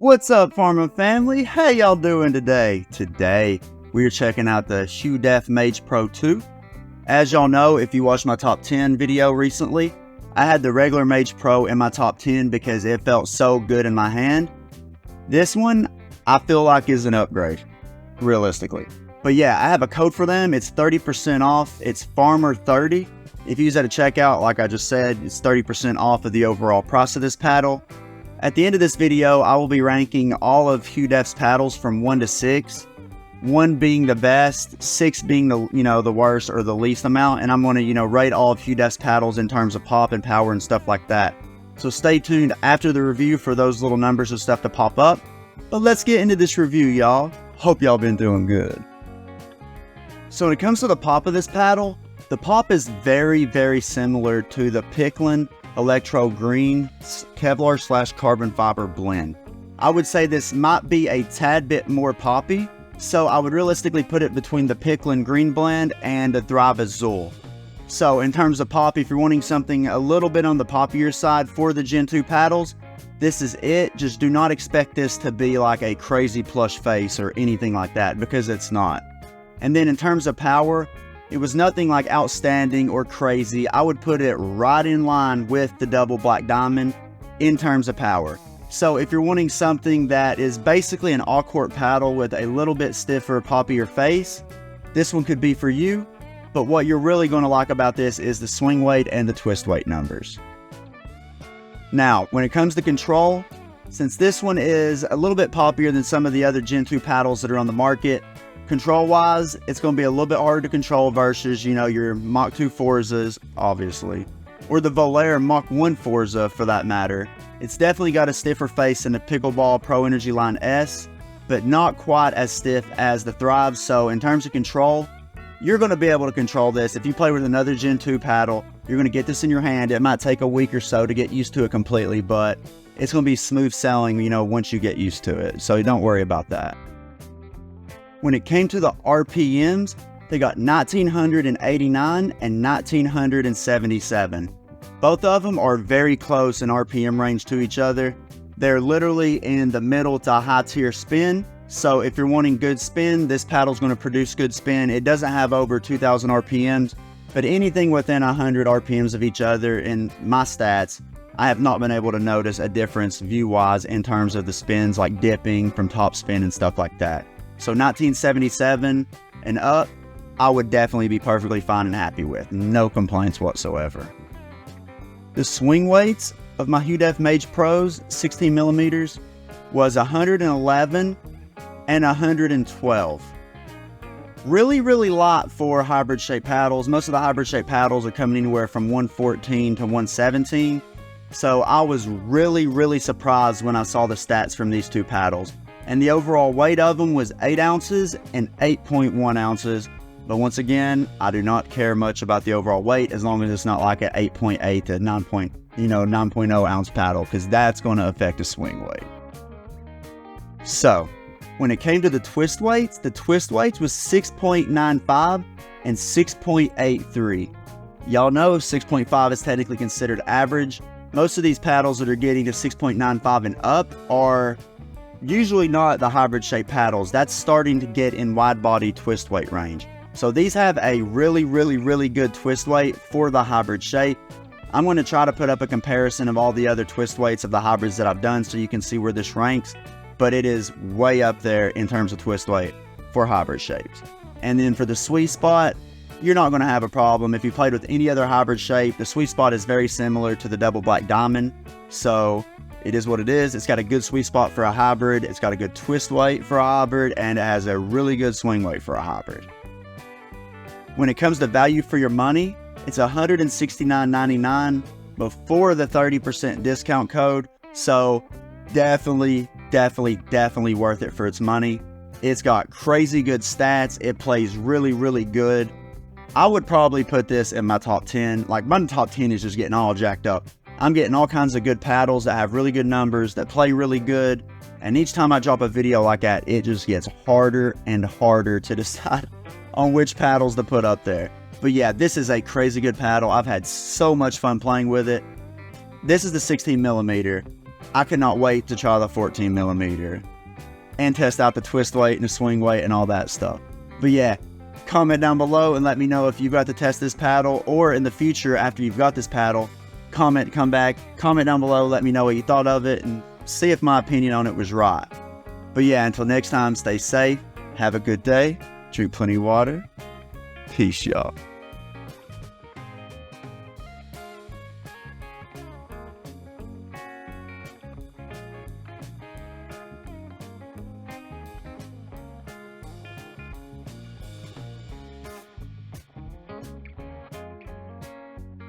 What's up, farming family? How y'all doing today? Today, we're checking out the Hudef Mage Pro 2. As y'all know, if you watched my top 10 video recently, I had the regular Mage Pro in my top 10 because it felt so good in my hand. This one, I feel like is an upgrade, realistically. But yeah, I have a code for them. It's 30% off. It's Farmer30. If you use that at checkout, like I just said, it's 30% off of the overall price of this paddle. At the end of this video, I will be ranking all of Hudef's paddles from 1 to 6. 1 being the best, 6 being the worst or the least amount, and I'm going to rate all of Hudef's paddles in terms of pop and power and stuff like that. So stay tuned after the review for those little numbers and stuff to pop up. But let's get into this review, y'all. Hope y'all been doing good. So when it comes to the pop of this paddle, the pop is very, very similar to the Pickleball Electro Green Kevlar / carbon fiber blend. I would say this might be a tad bit more poppy, so I would realistically put it between the Pickleball Green blend and the Thrive Azul. So in terms of pop, if you're wanting something a little bit on the poppier side for the Gen 2 paddles, this is it. Just do not expect this to be like a crazy plush face or anything like that, because it's not. And then in terms of power, it was nothing like outstanding or crazy. I would put it right in line with the double black diamond in terms of power. So if you're wanting something that is basically an all-court paddle with a little bit stiffer, poppier face, this one could be for you. But what you're really going to like about this is the swing weight and the twist weight numbers. Now, when it comes to control, since this one is a little bit poppier than some of the other Gen 2 paddles that are on the market, control-wise, it's going to be a little bit harder to control versus, your Mach 2 Forzas, obviously, or the Volair Mach 1 Forza for that matter. It's definitely got a stiffer face than the Pickleball Pro Energy Line S, but not quite as stiff as the Thrive. So in terms of control, you're going to be able to control this. If you play with another Gen 2 paddle, you're going to get this in your hand. It might take a week or so to get used to it completely, but it's going to be smooth sailing, once you get used to it. So don't worry about that. When it came to the RPMs, they got 1989 and 1977. Both of them are very close in RPM range to each other. They're literally in the middle to high tier spin. So if you're wanting good spin, this paddle's going to produce good spin. It doesn't have over 2000 RPMs, but anything within 100 RPMs of each other in my stats, I have not been able to notice a difference view-wise in terms of the spins, like dipping from top spin and stuff like that. So 1977 and up, I would definitely be perfectly fine and happy with. No complaints whatsoever. The swing weights of my Hudef Mage Pros 16 millimeters was 111 and 112. Really, really light for hybrid shaped paddles. Most of the hybrid shaped paddles are coming anywhere from 114 to 117. So I was really, really surprised when I saw the stats from these two paddles. And the overall weight of them was 8 ounces and 8.1 ounces. But once again, I do not care much about the overall weight as long as it's not like an 8.8 to 9.0 ounce paddle, because that's going to affect the swing weight. So when it came to the twist weights was 6.95 and 6.83. Y'all know 6.5 is technically considered average. Most of these paddles that are getting to 6.95 and up are usually not the hybrid shape paddles. That's starting to get in wide body twist weight range. So these have a really, really, really good twist weight for the hybrid shape. I'm going to try to put up a comparison of all the other twist weights of the hybrids that I've done so you can see where this ranks, but it is way up there in terms of twist weight for hybrid shapes. And then for the sweet spot, you're not going to have a problem. If you played with any other hybrid shape, the sweet spot is very similar to the double black diamond. So it is what it is. It's got a good sweet spot for a hybrid. It's got a good twist weight for a hybrid, and it has a really good swing weight for a hybrid. When it comes to value for your money, it's $169.99 before the 30% discount code. So definitely worth it for its money. It's got crazy good stats. It plays really, really good. I would probably put this in my top 10. Like, my top 10 is just getting all jacked up. I'm getting all kinds of good paddles that have really good numbers, that play really good. And each time I drop a video like that, it just gets harder and harder to decide on which paddles to put up there. But yeah, this is a crazy good paddle. I've had so much fun playing with it. This is the 16 millimeter. I cannot wait to try the 14mm and test out the twist weight and the swing weight and all that stuff. But yeah, comment down below and let me know if you got to test this paddle, or in the future after you've got this paddle, comment down below, let me know what you thought of it and see if my opinion on it was right. But yeah, until next time, stay safe, have a good day, drink plenty of water, peace y'all.